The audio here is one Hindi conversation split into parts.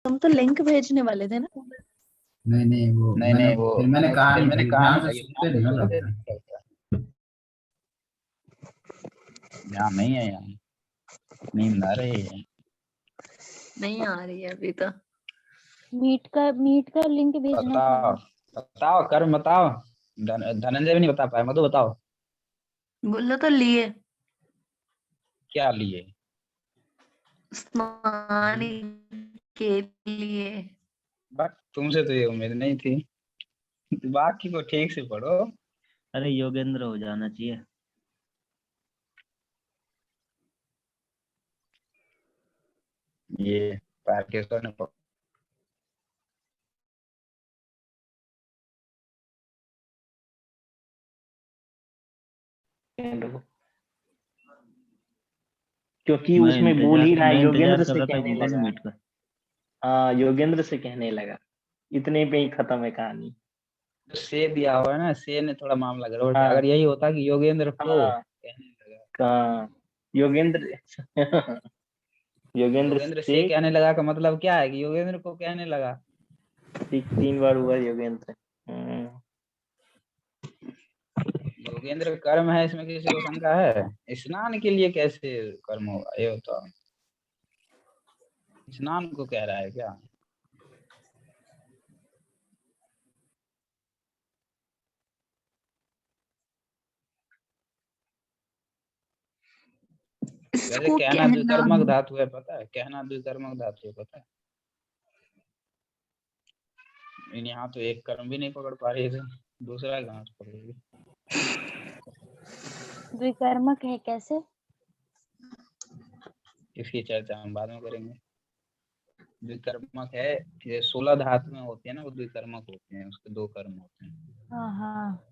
तुम तो लिंक भेजने वाले थे ना। नहीं वो मैंने कहा नहीं था, ध्यान से सुनते नहीं हो लगता है। ध्यान नहीं है यहाँ, नींद आ रही है। नहीं आ रही है अभी तो। मीट का लिंक भेजना बताओ था। बताओ कर्म बताओ। धनंजय भी नहीं बता पाया, मधु बताओ बोलो तो लिए क्या लिए। स्नान के लिए। बट तुमसे तो ये उम्मीद नहीं थी। बाकी को ठीक से पढ़ो। अरे योगेंद्र हो जाना चाहिए। ये पार्केश्वर ने क्योंकि मैं उसमें बोल ही रहा है, योगेंद्र से कर रहा था कहने गूगल लगा। मीट का। हाँ, योगेंद्र से कहने लगा, इतने पे ही खत्म है कहानी। से दिया हुआ है ना, से ने थोड़ा मामला गड़बड़ किया। हाँ अगर यही होता कि योगेंद्र को हाँ कहने लगा, हाँ, योगेंद्र योगेंद्र योगेंद्र से से कहने लगा का मतलब क्या है कि योगेंद्र को कहने लगा। 3 बार हुआ योगेंद्र। योगेंद्र कर्म है, इसमें किसी को शंका है? स्नान के लिए कैसे कर्म होगा ये तो, स्नान को कह रहा है क्या? वैसे इसको कहना द्विकर्मक धातु है, पता है? कहना द्विकर्मक धातु है, पता है? यहाँ तो एक कर्म भी नहीं पकड़ पा रही है, दूसरा कहाँ से पकड़ेगी? द्विकर्मक है कैसे? इसकी चर्चा हम बाद में करेंगे। द्विकर्मक है, ये 16 धातु में होती है ना, वो द्विकर्मक होते हैं, उसके 2 कर्म होते हैं। हाँ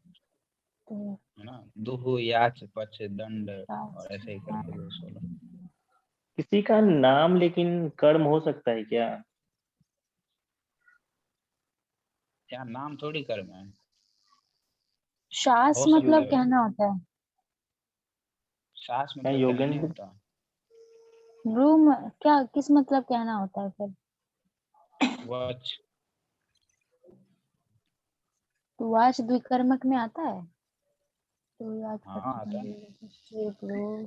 तो है ना, दुहु याच पच दंड और ऐसे ही करके 16। किसी का नाम लेकिन कर्म हो सकता है क्या? क्या नाम थोड़ी कर्म है? शास हो सकता मतलब है, कहना होता है। सास क्या मतलब कहना नहीं योगेंद्र? होता। रूम क्या किस मतलब कहना होता है फिर? वच तो वाच द्विकर्मक में आता है। तो याद हाँ आता है।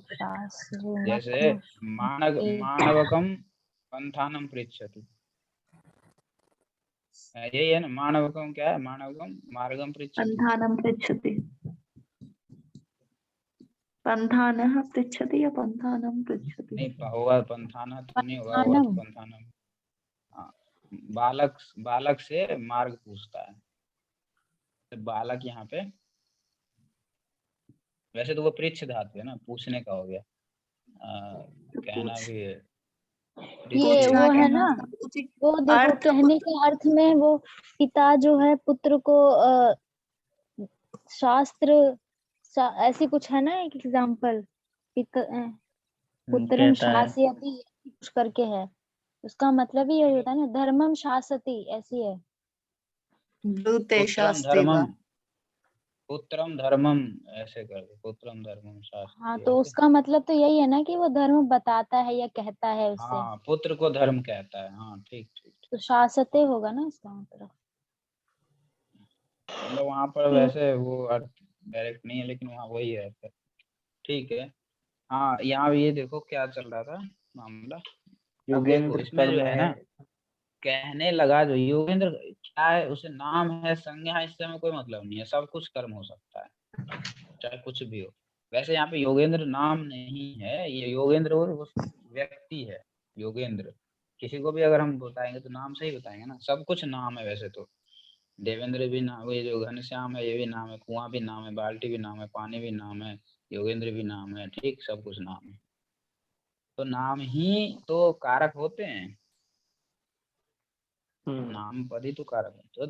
शास जैसे मानवकम पंथानम पृच्छति, यही है ना। मानवकम क्या है? मानवकम मार्गम पृच्छति। पंथानम पृच्छति, पंथानः पृच्छति या पंथानम पृच्छति? नहीं होगा पंथाना तो नहीं होगा, होगा तो पंथानम। हाँ, बालक से मार्ग पूछता है, तो बालक यहाँ पे, वैसे तो वो पृच्छ धातु है ना, पूछने का हो गया। कहना भी है। ये वो है ना, वो देखो अर्थ कहने के अर्थ में वो पिता जो है पुत्र को शास्त्र ऐसी कुछ है ना, एक एग्जाम्पल। पुत्रम कहता है शासयति कुछ करके है, उसका मतलब ही यही होता है ना, धर्मम शासति ऐसी है। ब्रूते शास्त्रे वा। पुत्रम धर्मम ऐसे कर दो, पुत्रम धर्मम शास्त्र। हाँ तो उसका मतलब तो यही है ना कि वो धर्म बताता है या कहता है उससे। हाँ, पुत्र को धर्म कहता है। हाँ ठीक ठीक। तो शासते होगा ना इसका मतलब। मतलब वहाँ पर वैसे वो अर्थ डायरेक्ट नहीं है, लेकिन वहाँ वही है। ठीक है। हाँ, यहाँ भी ये देखो क्या चल रहा था मामला। अब देखो योगेंद्र इसमें कर्म जो है है। ना, कहने लगा जो योगेंद्र क्या है, उसे नाम है संज्ञा है, इससे हमें कोई मतलब नहीं है। सब कुछ कर्म हो सकता है, चाहे कुछ भी हो। वैसे यहाँ पे योगेंद्र नाम नहीं है, ये योगेंद्र वो व्यक्ति है। योगेंद्र किसी को भी अगर हम बताएंगे तो नाम से ही बताएंगे ना। सब कुछ नाम है वैसे तो। देवेंद्र भी नाम, ये जो घनश्याम है ये भी नाम है, कुआं भी नाम है, बाल्टी भी नाम है, पानी भी नाम है, योगेंद्र भी नाम है। ठीक, सब कुछ नाम है। तो नाम ही तो कारक होते हैं, नाम पद ही तो कारक है। तो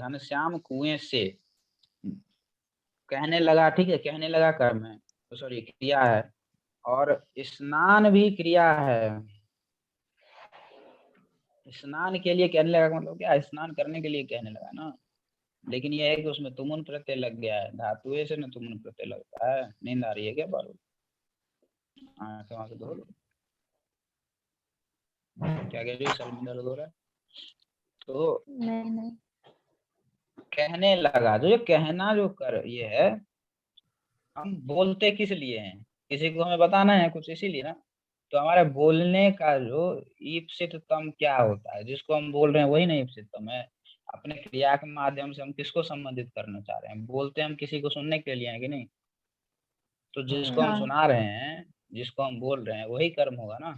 घनश्याम कुएं से कहने लगा। ठीक है, कहने लगा कर्म है, तो सॉरी क्रिया है। और स्नान भी क्रिया है। स्नान के लिए कहने लगा मतलब क्या? स्नान करने के लिए कहने लगा ना। लेकिन यह है कि उसमें तुमुन प्रत्यय लग गया है, धातु से ना तुमुन प्रत्यय लगता है। नींद आ रही है क्या बारू? आंखें वहां से धो लो। क्या कह रही हो? सर में दर्द हो रहा है? तो नहीं कहने लगा, जो ये कहना जो कर ये है, हम बोलते किस लिए हैं? किसी को हमें बताना है कुछ, इसीलिए ना। तो हमारे बोलने का जो ईप्सिततम क्या होता है, जिसको हम बोल रहे हैं वही ना ईप्सिततम है। अपने क्रिया के माध्यम से हम किसको संबंधित करना चाह रहे हैं? बोलते हम किसी को सुनने के लिए हैं कि नहीं? तो जिसको हम हाँ। सुना रहे हैं, जिसको हम बोल रहे हैं, वही कर्म होगा ना।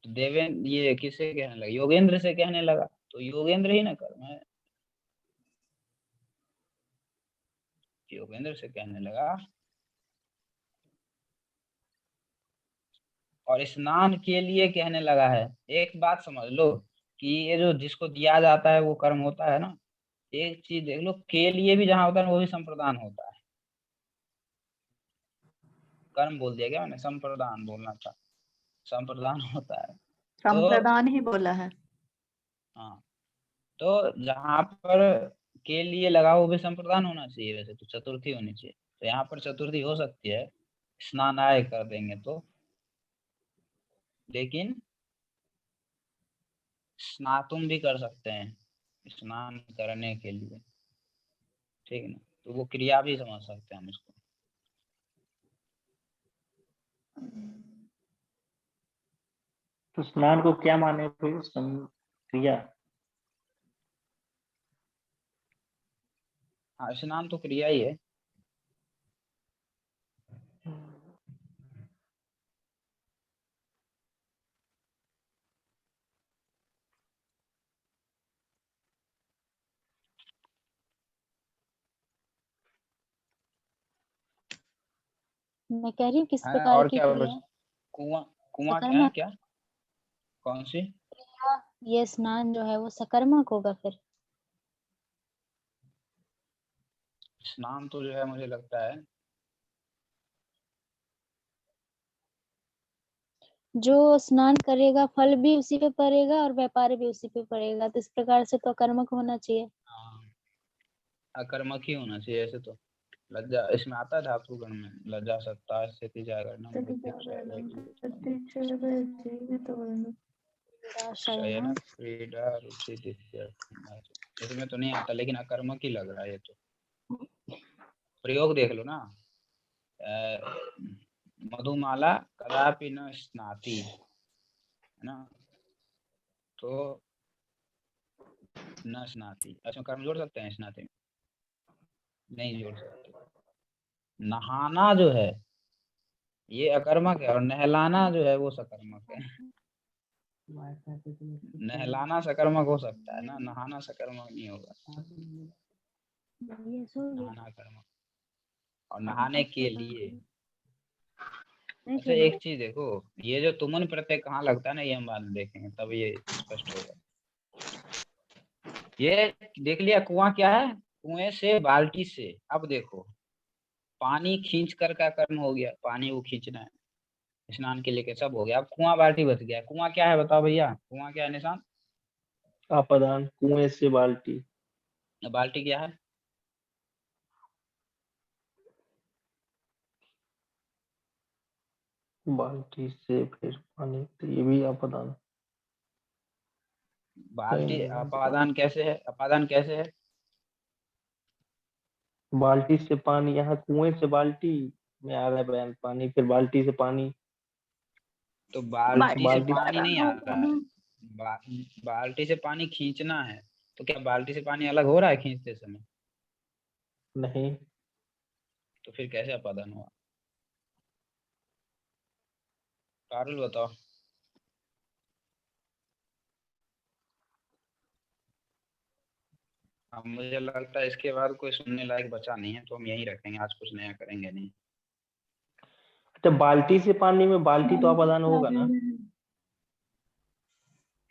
तो देवेंद्र ये किससे कहने लगा? योगेंद्र से कहने लगा, तो योगेंद्र ही ना कर्म है। योगेंद्र से कहने लगा। और स्नान के लिए कहने लगा है। एक बात समझ लो कि ये जो जिसको दिया जाता है वो कर्म होता है ना। एक चीज देख लो, के लिए भी जहाँ होता है ना, वो भी संप्रदान होता है। कर्म बोल दिया क्या मैंने? संप्रदान बोलना था। संप्रदान होता है। तो संप्रदान ही बोला है। हाँ, तो जहाँ पर के लिए लगा वो भी संप्रदान होना चाहिए, वैसे तो चतुर्थी होनी चाहिए। तो यहाँ पर चतुर्थी हो सकती है, स्नानाय कर देंगे तो। लेकिन स्नातुम भी कर सकते हैं, स्नान करने के लिए। ठीक है ना? तो वो क्रिया भी समझ सकते हैं हम इसको। तो स्नान को क्या माने थे? क्रिया। हाँ, स्नान तो क्रिया ही है। मैं कह रही हूँ किस है प्रकार और की क्या क्रिया? कुआं? कुआं क्या है? सकर्मक क्या? कौन सी? क्रिया। ये स्नान जो है वो सकर्मक होगा फिर। स्नान तो जो है मुझे लगता है, जो स्नान करेगा फल भी उसी पे पड़ेगा और व्यापार भी उसी पे पड़ेगा, तो इस प्रकार से तो कर्मक होना चाहिए। हाँ, अकर्मक ही होना चाहिए ऐसे तो। लज्जा इसमें आता है धातुगण में, लज्जा सत्ता स्थिति जागरणम प्रतीक्षा शयन क्रीड़ा रुचि इसमें तो नहीं आता, लेकिन अकर्मक ही लग रहा है ये तो। प्रयोग देख लो ना। मधुमाला कदापि न स्नाति, है ना? तो न स्नाति, अच्छा कर्म जोड़ सकते हैं स्नाति में? नहीं जोड़ सकते। नहाना जो है ये अकर्मक है, और नहलाना जो है वो सकर्मक है। नहलाना सकर्मक हो सकता है ना, नहाना सकर्मक नहीं होगा। नहाना कर्मक। और नहाने के लिए। अच्छा एक चीज देखो, ये जो तुमन प्रत्यय कहाँ लगता है ना, ये हम बाद में देखेंगे, तब ये स्पष्ट होगा। ये देख लिया कुआं क्या है? कुएं से बाल्टी से। अब देखो, पानी खींच कर का कर्म हो गया, पानी वो खींचना है स्नान के लिए, सब हो गया। अब कुआं बाल्टी बच गया। कुआं क्या है बताओ भैया? कुआं क्या है निशान? आपादान, कुएं से बाल्टी। बाल्टी क्या है? बाल्टी से फिर पानी, तो ये भी आपादान। बाल्टी अपादान कैसे है? अपादान कैसे है? बाल्टी से पानी, यहाँ कुएं से बाल्टी में आ रहा है बयान, पानी फिर बाल्टी से पानी। तो बाल्टी से बाल्टी पानी नहीं आ रहा है। बा, बाल्टी से पानी खींचना है। तो क्या बाल्टी से पानी अलग हो रहा है खींचते समय? नहीं। तो फिर कैसे अपादान हुआ? पारुल बताओ। अब मुझे लगता है इसके बाद कोई सुनने लायक बचा नहीं है, तो हम यही रखेंगे, आज कुछ नया करेंगे नहीं। तो बाल्टी से पानी में बाल्टी तो आपादान होगा ना?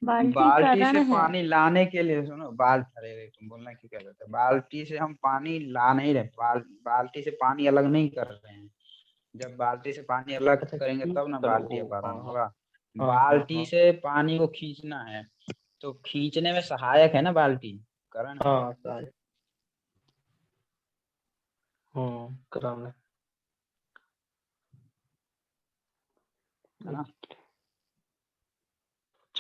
बाल्टी बाल्टी कारण से है। पानी लाने के लिए, सुनो अरे तुम बोलना क्यों कह रहे थे? बाल्टी से हम पानी ला नहीं रहे, बाल्टी से पानी अलग नहीं कर रहे हैं। जब बाल्टी से पानी अलग अच्छा करेंगे ठीक, तब ना चलो बाल्टी हाँ अपादान हाँ होगा। हाँ हाँ बाल्टी हाँ से पानी को खींचना है, तो खींचने में सहायक है ना बाल्टी, कारण है। हाँ सारे। कराने। है ना?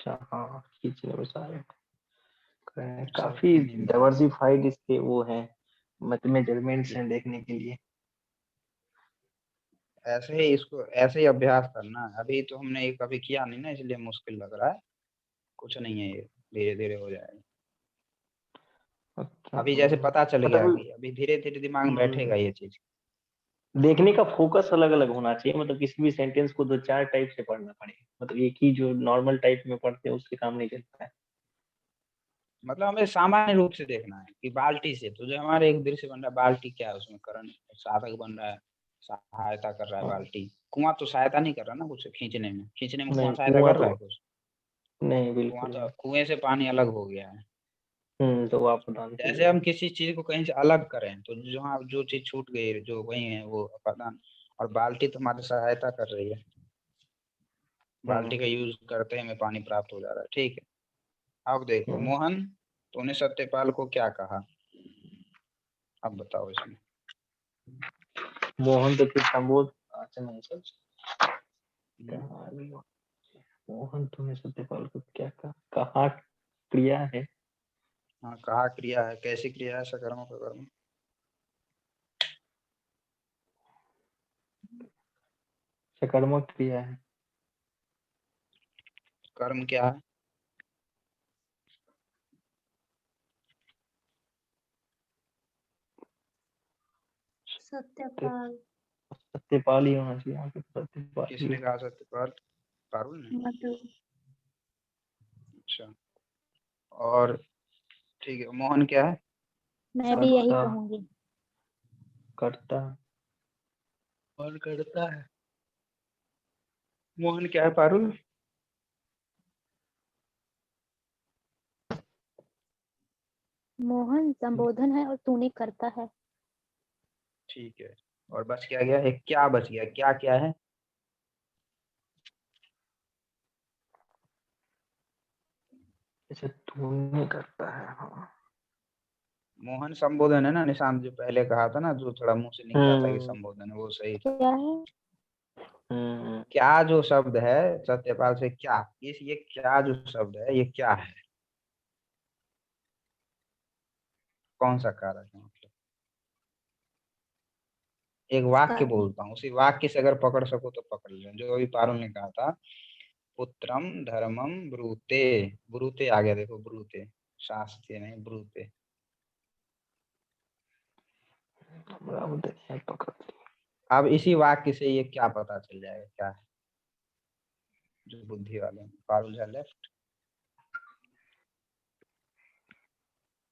अच्छा हाँ, खींचने में सहायक है। सब काफी हिंदी में। डाइवर्सिफाइड इसके वो हैं, मतलब मेजरमेंट्स हैं देखने के लिए। ऐसे ही इसको ऐसे ही अभ्यास करना है। अभी तो हमने ये कभी किया नहीं ना, इसलिए मुश्किल लग रहा है। कुछ नहीं है, ये धीरे धीरे हो जाएगा। अच्छा अभी जैसे पता चल मतलब गया कि अभी धीरे धीरे दिमाग में बैठेगा ये चीज। देखने का फोकस अलग अलग होना चाहिए, मतलब किसी भी सेंटेंस को दो चार टाइप से पढ़ना पड़ेगा, मतलब एक ही जो नॉर्मल टाइप में पढ़ते हैं उससे काम नहीं चलता है। मतलब हमें सामान्य रूप से देखना है कि बाल्टी से तो जो हमारे एक दृश्य बन रहा है, बाल्टी क्या है, उसमें करण साधक बन रहा है, सहायता कर रहा है हाँ। बाल्टी। कुआं तो सहायता नहीं कर रहा ना कुछ खींचने में कुआं नहीं सहायता कुआं कर तो रहा है कुछ। नहीं, कुआं बिल्कुल तो नहीं। कुएं से पानी अलग हो गया है। तो आप प्रदान के जैसे लिए। हम किसी चीज को कहीं से अलग करें तो जहाँ जो चीज छूट गई जो वही है वो अपादान। और बाल्टी तो हमारी सहायता कर रही है। बाल्टी का यूज करते ही हमें पानी प्राप्त हो जा रहा है। ठीक है, अब देखो हम्म, मोहन, तूने सत्यपाल को क्या कहा? अब बताओ इसमें। मोहन तो फिर संबोध। अच्छा नहीं सर, हम्म, कहाँ आ गई वो? मोहन तूने सत्यपाल को क्या कहा, कहा क्रिया है। हाँ, कहा क्रिया है। कैसी क्रिया है? सकर्मक अकर्मक। सकर्मक क्रिया है। कर्म क्या है? सत्यपाल सत्यपाल ही होना चाहिए यहाँ पे, सत्यपाल ही किसने कहा सत्यपाल? पारुल ने। मधु अच्छा, और ठीक है, मोहन क्या है? मैं भी यही कर्ता। कहूंगी। कर्ता। मोहन करता है। मोहन क्या है पारुल? मोहन संबोधन है और तूने करता है। ठीक है, और बच क्या गया? एक क्या बच गया? क्या क्या है? अच्छा तूने करता है, हाँ। मोहन संबोधन है ना निशांत, जो पहले कहा था ना, जो थोड़ा मुंह से निकला था कि हम्म संबोधन है, वो सही था। क्या है? हम्म क्या जो शब्द है सत्यपाल से, क्या ये क्या जो शब्द है ये क्या है? कौन सा कारक है? मतलब एक वाक्य कर्म। बोलता हूँ, उसी वाक्य से अगर पकड़ सको तो पकड़ लो। जो अभी पारुल ने कहा था, पुत्रम धर्मम ब्रूते। ब्रूते आ गया, देखो ब्रूते, शास्त्रीय नहीं ब्रूते। बराबर है, पकड़ ली। अब इसी वाक्य से ये क्या पता चल जाएगा क्या है? जो बुद्धि वाले हैं। Parul Jha left,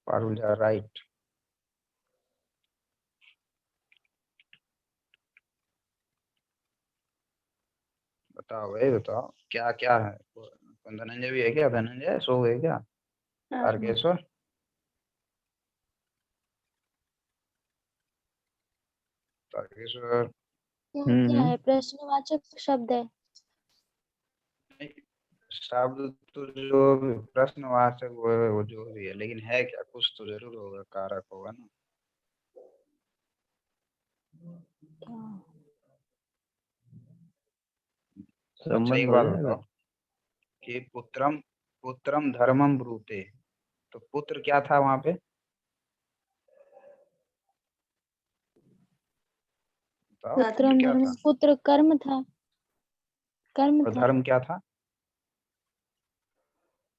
Parul Jha right. बताओ भाई बताओ, क्या क्या है? धनंजय भी है क्या? धनंजय सो गए क्या? तारकेश्वर। तारकेश्वर। क्या क्या है? प्रश्नवाचक शब्द है। शब्द तो जो भी प्रश्नवाचक वो जो भी है, लेकिन है क्या? कुछ तो जरूर होगा, कारक होगा ना। क्या? अच्छा संबंध एक हो बात जाएगा। बताओ कि पुत्रम पुत्रम धर्मम ब्रूते, तो पुत्र क्या था वहां पे? बताओ पुत्र पुत्रम क्या धर्म, था? पुत्र कर्म था। कर्म और था। धर्म क्या था?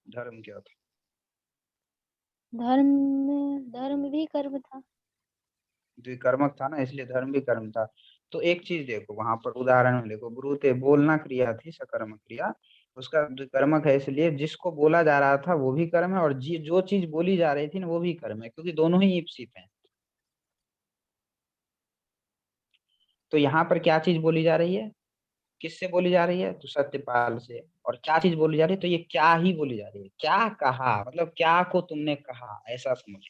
धर्म क्या था? धर्म धर्म भी कर्म था। द्विकर्मक था ना, इसलिए धर्म भी कर्म था। तो एक चीज देखो वहां पर उदाहरण में देखो, ब्रूते बोलना क्रिया थी, सकर्मक क्रिया। उसका द्विकर्मक है, इसलिए जिसको बोला जा रहा था वो भी कर्म है, और जो चीज बोली जा रही थी ना वो भी कर्म है, क्योंकि दोनों ही ईप्सित हैं। तो यहाँ पर क्या चीज बोली जा रही है? किससे बोली जा रही है? तो सत्यपाल से। और क्या चीज बोली जा रही है? तो ये क्या ही बोली जा रही है। क्या कहा मतलब क्या को तुमने कहा, ऐसा समझ।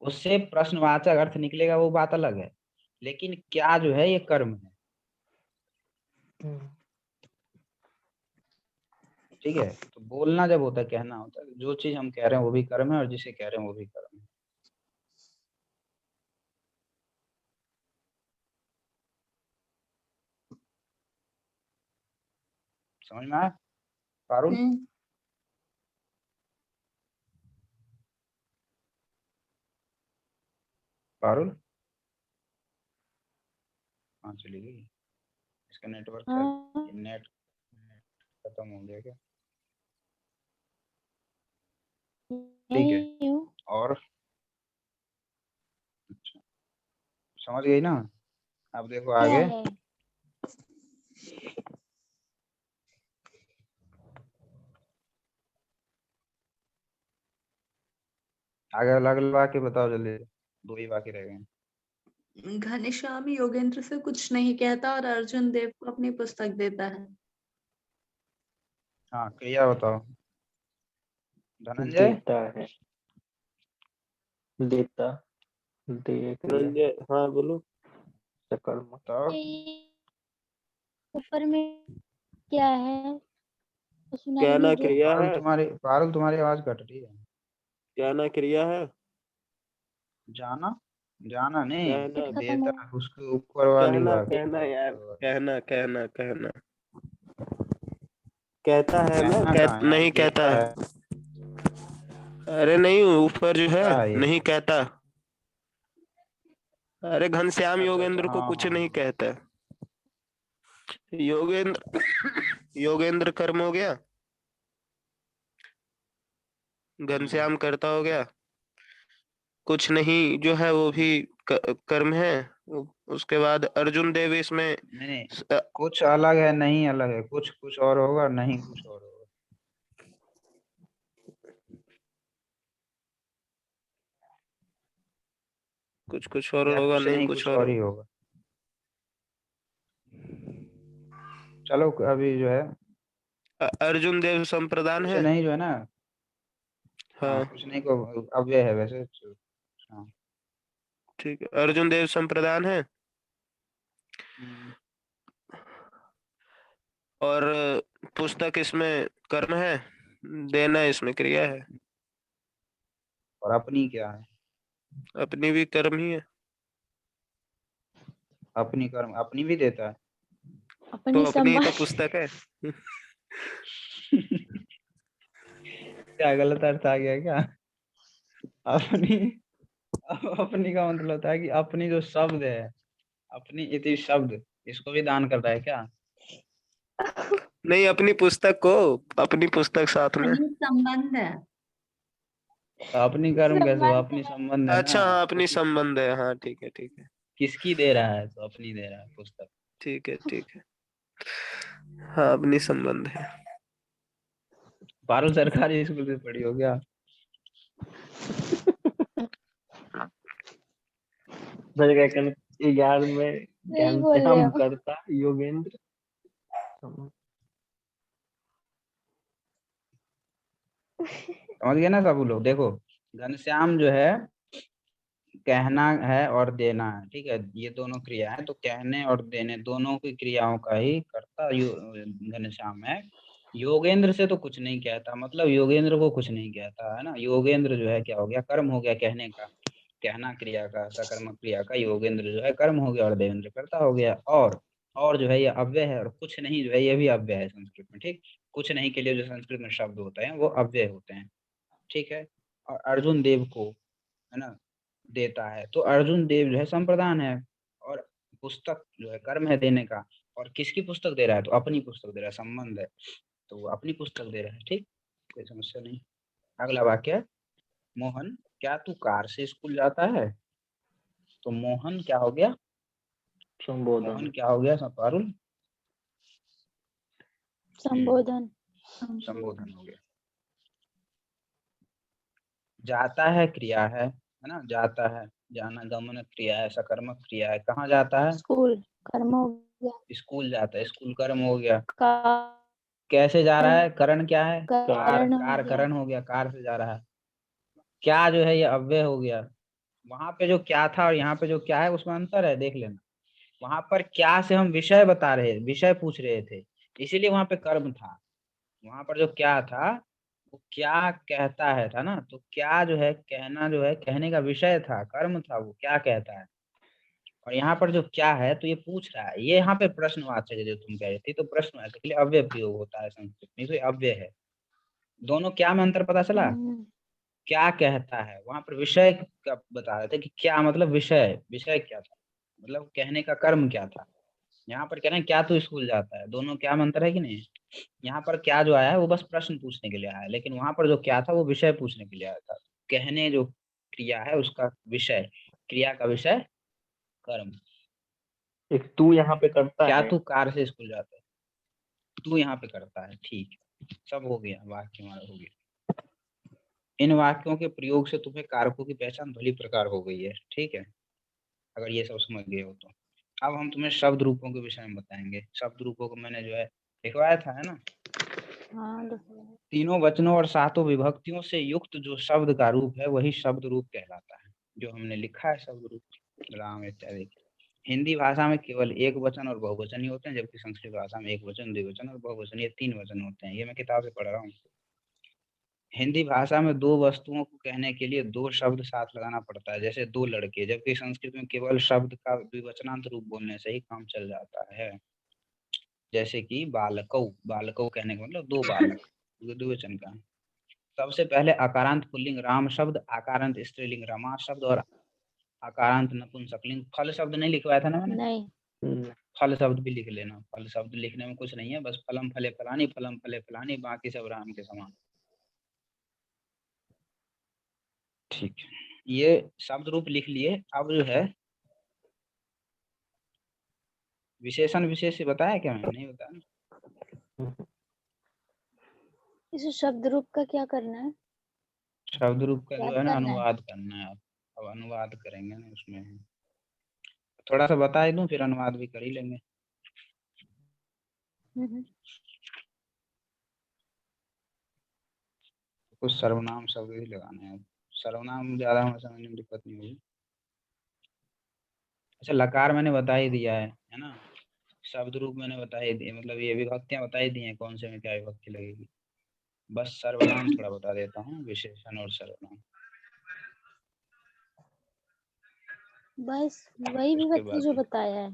उससे प्रश्नवाचक अर्थ निकलेगा, वो बात अलग है। लेकिन क्या जो है ये कर्म है। ठीक है, तो बोलना जब होता है, कहना होता है, जो चीज हम कह रहे हैं वो भी कर्म है, और जिसे कह रहे हैं वो भी कर्म है। समझ में आया? पारुल पारुल हाँ चली गई, इसका नेटवर्क हाँ, नेट खत्म हो गया क्या? ठीक है। यही हूँ। और अच्छा, समझ गई ना? अब देखो क्या आगे। है? आगे अलग अलग वाक्य बताओ जल्दी, 2 ही बाकी रह गए। घनश्याम योगेंद्र से कुछ नहीं कहता और अर्जुन देव को अपनी पुस्तक देता है। हाँ क्रिया बताओ धनंजय। देता है, देता, दे क्रिया, धनंजय हाँ बोलो। कर्म। बताओ ये ऊपर में क्या है? तो सुनाई कहना नहीं दिया। क्रिया है, पारुल तुम्हारी आवाज कट रही है। कहना क्रिया है, जाना जाना नहीं, कहना खत्म देता हो। उसके ऊपर वाली कहना वाक्य। कहना यार, कहना कहना कहना कहता है ना, कहना कहाँ है यार, नहीं कहता देता है। है। अरे नहीं, ऊपर जो है क्या है ये? नहीं कहता। अरे घनश्याम अच्छा अच्छा योगेंद्र को हाँ कुछ हाँ नहीं कहता। योगेंद्र योगेंद्र कर्म हो गया, घनश्याम करता हो गया, कुछ नहीं जो है वो भी कर्म है। उसके बाद अर्जुन देव इसमें नहीं नहीं, अ, कुछ अलग है नहीं अलग है, कुछ कुछ और होगा नहीं कुछ और होगा। कुछ कुछ और या होगा, कुछ नहीं नहीं कुछ कुछ और और ही होगा। होगा। चलो अभी जो है अर्जुन देव संप्रदान कुछ है। नहीं जो है ना, हाँ हाँ कुछ नहीं को अव्यय है वैसे। हाँ ठीक है, अर्जुन देव संप्रदान है। हम्म, और पुस्तक इसमें कर्म है, देना इसमें क्रिया है, और अपनी क्या है? अपनी भी कर्म ही है। अपनी कर्म अपनी भी देता है। तो अपनी अपनी ही तो सम्मान। पुस्तक है। क्या गलत अर्थ आ गया क्या? अपनी अपनी का मतलब होता है कि अपनी जो शब्द है, अपनी इति शब्द, इसको भी दान करता है क्या? नहीं, अपनी पुस्तक को, अपनी पुस्तक साथ में। अपनी संबंध है। तो अपनी कर्म कैसे हुआ? सम्मान अपनी है। संबंध है ना, अच्छा हाँ, तो अपनी संबंध है, हाँ ठीक है ठीक है किसकी दे रहा है? तो अपनी दे रहा है पुस्तक। ठीक है ठीक है। हाँ अपनी संबंध है। पारुल सरकारी स्कूल से पढ़ी हो क्या? सर क्या कर 11 में सही बोल रहे घनश्याम हो। करता योगेंद्र। समझ गए ना सब लोग? देखो घनश्याम जो है कहना है और देना है, ठीक है, ये दोनों क्रिया है, तो कहने और देने दोनों की क्रियाओं का ही कर्ता घनश्याम है। योगेंद्र से तो कुछ नहीं कहता, मतलब योगेंद्र को कुछ नहीं कहता है ना। योगेंद्र जो है क्या हो गया? कर्म हो गया कहने का, कहना क्रिया का, सकर्मक क्रिया का योगेंद्र जो है कर्म हो गया और देवेंद्र कर्ता हो गया। और जो है ये अव्यय है, और कुछ नहीं जो है ये भी अव्यय है संस्कृत में, ठीक। कुछ नहीं के लिए जो संस्कृत में शब्द होते हैं वो अव्यय होते हैं, ठीक है। और अर्जुन देव को है ना देता है, तो अर्जुन देव जो है संप्रदान है, और पुस्तक जो है कर्म है देने का। और किसकी पुस्तक दे रहा है? तो अपनी पुस्तक दे रहा है, संबंध है, तो वो अपनी पुस्तक दे रहा है, ठीक, कोई समस्या नहीं। अगला वाक्य, मोहन क्या तू कार से स्कूल जाता है? तो मोहन क्या हो गया? मोहन संबोधन, क्या हो गया पारुल? संबोधन। संबोधन हो गया। जाता है क्रिया है ना, जाता है, जाना गमन क्रिया है, सकर्मक क्रिया है। कहाँ जाता है? स्कूल कर्म हो गया। स्कूल जाता है, स्कूल कर्म हो गया। कारण कैसे जा रहा है? करण क्या है? कार, कारण हो कार गया। करण हो गया, कार से जा रहा है। क्या जो है ये अव्यय हो गया। वहां पे जो क्या था और यहाँ पे जो क्या है उसमें अंतर है, देख लेना। वहां पर क्या से हम विषय बता रहे, विषय पूछ रहे थे, इसीलिए वहां पे कर्म था। वहां पर जो क्या था वो क्या कहता है था ना, तो क्या जो है कहना जो है कहने का विषय था, कर्म था, वो क्या कहता है। और यहाँ पर जो क्या है तो ये पूछ रहा है, ये यहाँ पे प्रश्नवाचक है जो तुम कह रही थी, तो प्रश्नवाचक के लिए अव्यय प्रयोग होता है संस्कृत में, तो ये अव्यय है। दोनों क्या में अंतर पता चला? क्या कहता है, वहां पर विषय का बता रहे थे कि क्या मतलब विषय, विषय क्या था, मतलब कहने का कर्म क्या था। यहाँ पर कह रहे हैं क्या तू स्कूल जाता है, दोनों क्या में अंतर है कि नहीं? यहाँ पर क्या जो आया है वो बस प्रश्न पूछने के लिए आया है, लेकिन वहां पर जो क्या था वो विषय पूछने के लिए आया था। कहने जो क्रिया है उसका विषय, क्रिया का विषय कर्म। एक तू यहाँ पे करता क्या है। तू कार से स्कूल जाता है, तू यहाँ पे करता है, ठीक, सब हो गया, वाक्य हमारा हो गया। इन वाक्यों के प्रयोग से तुम्हें कारकों की पहचान भली प्रकार हो गई है, ठीक है, अगर ये सब समझ गए हो तो। अब हम तुम्हें शब्द रूपों के विषय में बताएंगे। शब्द रूपों को मैंने जो है लिखवाया था, है ना? हाँ तीनों वचनों और सातों विभक्तियों से युक्त जो शब्द का रूप है वही शब्द रूप कहलाता है, जो हमने लिखा है शब्द रूप राम इत्यादि। हिंदी भाषा में केवल एक वचन और बहुवचन ही होते हैं, जबकि संस्कृत भाषा में एक वचन, द्विवचन और बहुवचन, ये 3 वचन होते हैं। ये मैं किताब से पढ़ रहा हूँ। हिंदी भाषा में 2 वस्तुओं को कहने के लिए 2 शब्द साथ लगाना पड़ता है, जैसे 2 लड़के, जबकि संस्कृत में केवल शब्द का द्विवचनांत रूप बोलने से ही काम चल जाता है। जैसे कि बालकौ, बालकौ कहने का मतलब 2 बालक, ये द्विवचन का है। सबसे पहले अकारांत पुल्लिंग राम शब्द, आकारांत स्त्रीलिंग रमा शब्द और आकारांत नपुंसकलिंग फल शब्द नहीं लिखवाया था ना मैंने? नहीं। फल शब्द भी लिख लेना। फल शब्द लिखने में कुछ नहीं है, बस फलम फले फलानी, बाकी सब राम के समान। ठीक है, ये शब्द रूप लिख लिए। अब जो है विशेषण विशेष से बताया क्या? मैंने नहीं बताया। इस शब्द रूप का क्या करना है? शब्द रूप का जो याद है ना करना है। अनुवाद करना है। अब अनुवाद करेंगे ना, उसमें थोड़ा सा बता ही दूं, फिर अनुवाद भी कर ही लेंगे। कुछ सर्वनाम शब्द ही लगाने हैं, सर्वनाम ज्यादा हमें समझने में दिक्कत नहीं होगी। अच्छा, लकार मैंने बता ही दिया है ना? शब्द रूप मैंने बता ही दिए, मतलब ये विभक्तियां बता ही दी हैं, कौन से में क्या विभक्ति लगेगी। बस सर्वनाम थोड़ा बता देता हूँ, विशेषण और सर्वनाम। बस वही उसके विभक्ति बाद जो बताया है,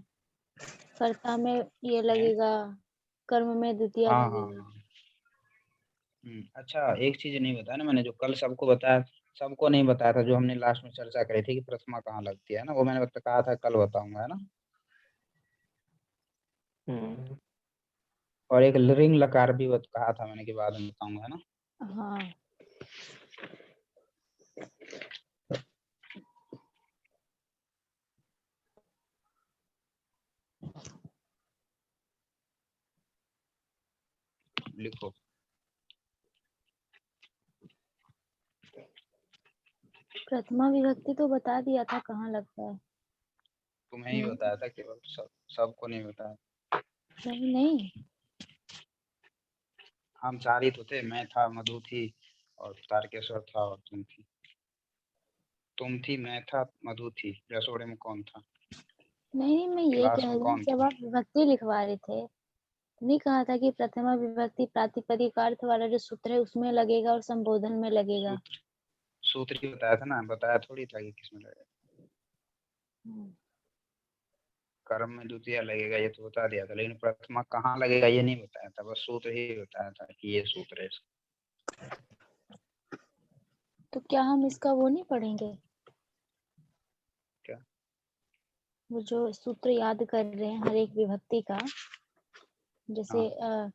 कर्ता में ये लगेगा, कर्म में द्वितीय हाँ हाँ लगेगा। हाँ। अच्छा, एक चीज नहीं बताया ना मैंने, जो कल सबको बताया, सबको नहीं बताया था, जो हमने लास्ट में चर्चा करी थी कि प्रथमा कहाँ लगती है ना, वो मैंने कहा था कल बताऊंगा, है ना? और एक रिंग लकार भी कहा था मैंने कि बाद में बताऊंगा, है ना? हाँ। लिखो। प्रथमा विभक्ति तो बता दिया था कहाँ लगता है। तुम्हें ही बताया था केवल, सबको नहीं बताया। नहीं नहीं, हम 4 ही तो थे, मैं था, मधु थी और तारकेश्वर था और तुम थी। तुम थी, मैं था, मधु थी। रसोड़े में कौन था? नहीं मैं ये क्लास कह में रही हूँ, कौन जब था? आप विभक्ति लिखवा रहे थे नहीं कहा था कि प्रथमा विभक्ति प्रातिपदिक अर्थ वाला जो सूत्र है उसमें लगेगा और संबोधन में लगेगा। सूत्र ही बताया था ना, बताया थोड़ी था कि किसमें लगेगा। कर्म में द्वितीय लगेगा ये तो बता दिया था, लेकिन प्रथमा कहाँ लगेगा ये नहीं बताया था, बस सूत्र ही बताया था कि ये सूत्र है। तो क्या हम इसका वो नहीं पढ़ेंगे? क्या? वो जो सूत्र याद कर रहे हैं हर एक विभक्ति का, जैसे हाँ।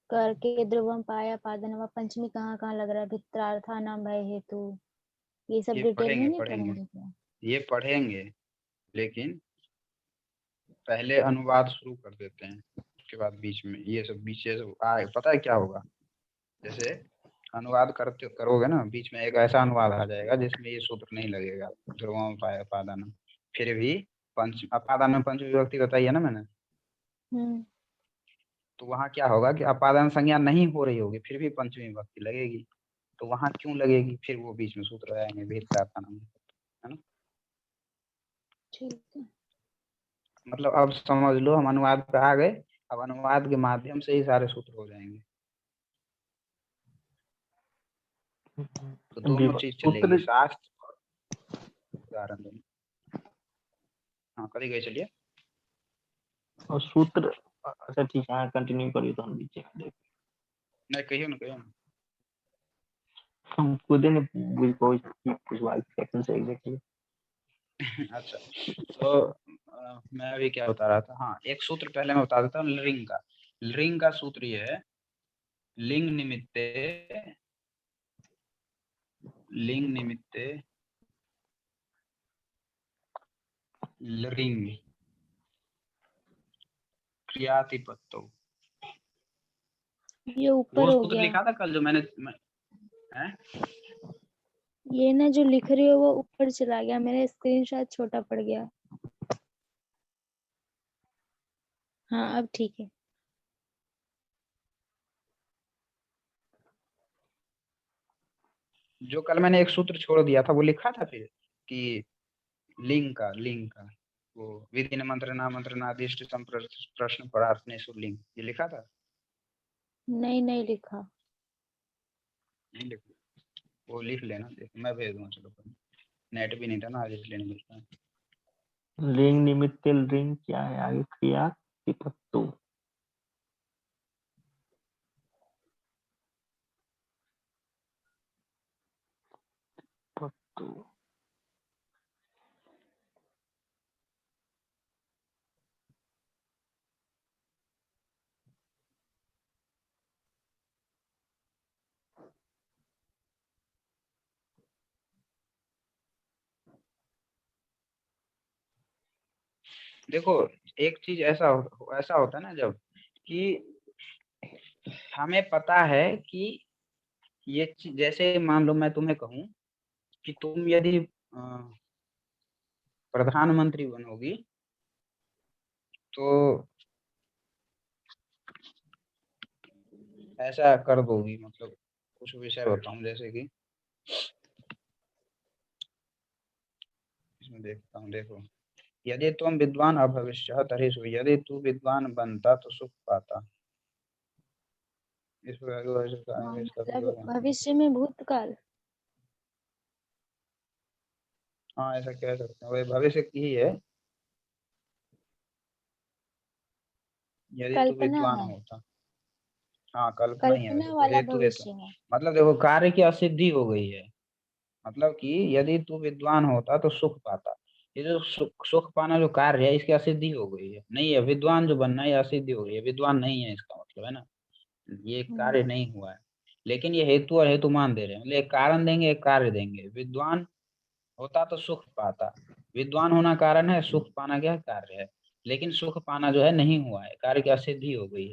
कर के ध्रुवम पाया पादनवा पंचमी कहाँ कहाँ लग रहा है, भित्रार्था नाम भय हेतु, ये सब ये डिटेल में नहीं पढ़ेंगे पढ़ेंगे क्या? ये पढ़ेंगे, लेकिन पहले अनुवाद शुरू कर देते हैं, उसके बाद बीच में ये सब पता है क्या होगा? जैसे अनुवाद करोगे ना, बीच में एक ऐसा अनुवाद आ जाएगा जिसमें ये सूत्र नहीं लगेगा, ध्रुवम पाया पादान, फिर भी पंच अपादान में पंच विभक्ति बताई है ना मैंने, तो वहाँ क्या होगा कि अपादान संज्ञा नहीं हो रही होगी, फिर भी पंचमी विभक्ति लगेगी, तो वहाँ क्यों लगेगी? फिर वो बीच में सूत्र आएंगे, भित्रार्थानम, है ना? ठीक है। मतलब अब समझ लो, हम अनुवाद पे आ गए, अब अनुवाद के माध्यम से ही सारे सूत्र हो जाएंगे। तो दोनों चीज चलेगी, शास्त्र उदाहरण दोनों। हाँ करी गई, चलिए। और सूत्र, अच्छा ठीक है, हाँ कंटिन्यू करिए तो हम नीचे देख। नहीं कहियो ना, कहियो ना। हम खुद ने पूछवा सेक्शन से एग्जैक्टली। अच्छा, तो मैं अभी क्या बता रहा था, हाँ एक सूत्र पहले मैं बता देता हूँ लिंग का। लिंग का सूत्र ये है, लिंग निमित्ते लिंग क्रियातिपत्तो। ये ऊपर वो हो सूत्र गया, लिखा था कल जो मैंने हैं? ये ना जो लिख रही हो वो ऊपर चला गया, मेरा स्क्रीनशॉट छोटा पड़ गया। हाँ अब ठीक है। जो कल मैंने एक सूत्र छोड़ दिया था वो लिखा था फिर कि लिंग का वो विधि न मंत्र ना मंत्र नादिष्ट प्रश्न परार्थने लिंग, ये लिखा था? नहीं नहीं लिखा। नहीं लिखा, वो लिख लेना, देखो मैं भेज दूंगा। चलो, नेट भी नहीं था ना आज इसलिए नहीं मिलता। लिंग निमित्त लिंग क्या है आगे? क्रियातिपत्तो। पत्तो देखो एक चीज ऐसा होता है ना, जब कि हमें पता है कि ये चीज, जैसे मान लो मैं तुम्हें कहूं कि तुम यदि प्रधानमंत्री बनोगी तो ऐसा कर दोगी, मतलब कुछ विषय बताऊं, जैसे कि इसमें देखता हूँ, देखो यदि तुम विद्वान अभविष्य तरी सु, यदि तू विद्वान बनता तो सुख पाता। इस हाँ प्रकार मतलब भविष्य में भूतकाल। हाँ ऐसा कह सकते हैं, वही भविष्य की ही है। यदि तू कल्पना विद्वान है, होता, हाँ कल्पना ही है वैसे कल्पना तो, वाला हेतु हेतु भविष्य है। मतलब देखो कार्य की असिद्धि हो गई है, मतलब कि यदि तू विद्वान होता तो सुख पाता। ये जो सुख पाना जो कार्य है इसकी असिद्धि हो गई है, नहीं है विद्वान जो बनना है, ये असिद्धि हो गई है, विद्वान नहीं है इसका मतलब, है ना, ये कार्य नहीं हुआ है। लेकिन ये हेतु और हेतु मान दे रहे हैं, मतलब एक कारण देंगे एक कार्य देंगे। विद्वान होता तो सुख पाता, विद्वान होना कारण है, सुख पाना क्या कार्य है। लेकिन सुख पाना जो है नहीं हुआ है, कार्य की असिद्धि हो गई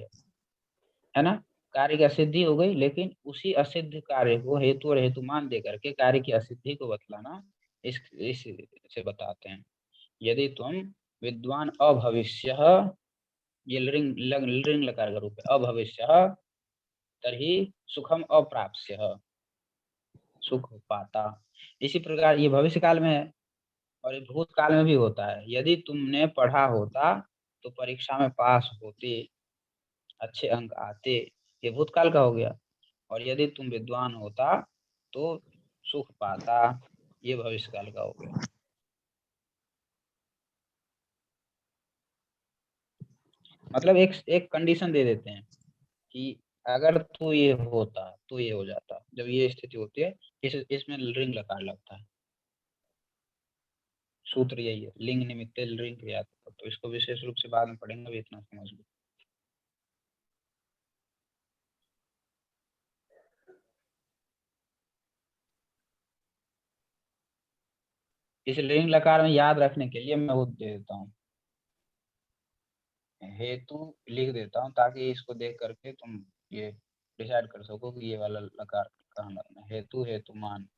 है ना। कार्य की असिद्धि हो गई, लेकिन उसी असिद्ध कार्य को हेतु और हेतु मान दे करके कार्य की असिद्धि को बतलाना, इस से बताते हैं। यदि तुम विद्वान अभविष्य, ये लिंग लकार का रूप है, अभविष्य तभी सुखम अप्राप्स्य, सुख पाता। इसी प्रकार ये भविष्य काल में है और ये भूतकाल में भी होता है। यदि तुमने पढ़ा होता तो परीक्षा में पास होते, अच्छे अंक आते, ये भूतकाल का हो गया। और यदि तुम विद्वान होता तो सुख पाता, ये भविष्य काल का हो गया। मतलब एक कंडीशन दे देते हैं कि अगर तू ये होता तो ये हो जाता, जब ये स्थिति होती है इसमें लिंग लकार लगता है। सूत्र यही है, लिंग निमित्त लिंग क्रिया, तो इसको विशेष रूप से बाद में पढ़ेंगे, अभी इतना समझ लो। इस लिंग लकार में याद रखने के लिए मैं वो दे देता हूँ, हेतु लिख देता हूँ, ताकि इसको देख करके तुम ये डिसाइड कर सको कि ये वाला लकार कहाँ लगना है। हेतु हेतुमान,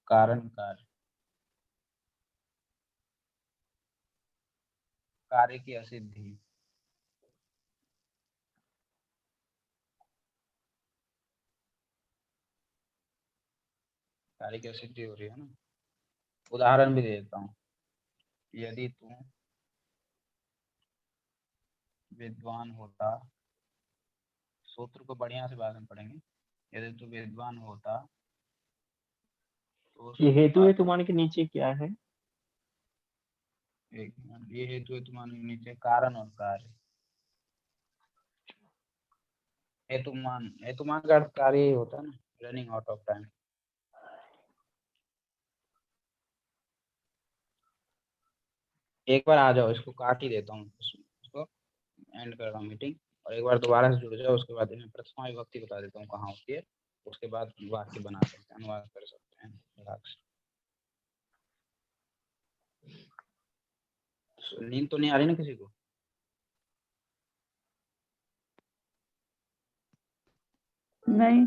कारण कार्य, कार्य की असिद्धि, कार्य की असिद्धि हो रही है ना। उदाहरण भी दे देता हूँ, यदि तू विद्वान होता, सूत्र को बढ़िया से बाद में पढ़ेंगे। यदि तू विद्वान होता तो ये सुख हेतु है पाता। तुम्हारे के नीचे क्या है? एक मिनट, ये हेतु हेतुमान के नीचे कारण और कार्य। हेतुमान का अर्थ कार्य ही होता है ना, रनिंग आउट ऑफ टाइम। एक बार आ जाओ, इसको काट ही देता हूँ, इसको एंड कर रहा हूँ मीटिंग, और एक बार दोबारा से जुड़ जाओ, उसके बाद इन्हें प्रथमा विभक्ति बता देता हूँ कहाँ होती है, उसके बाद वाक्य बना सकते हैं, अनुवाद कर सकते हैं फटाक से। नींद तो नहीं आ रही ना किसी को? नहीं।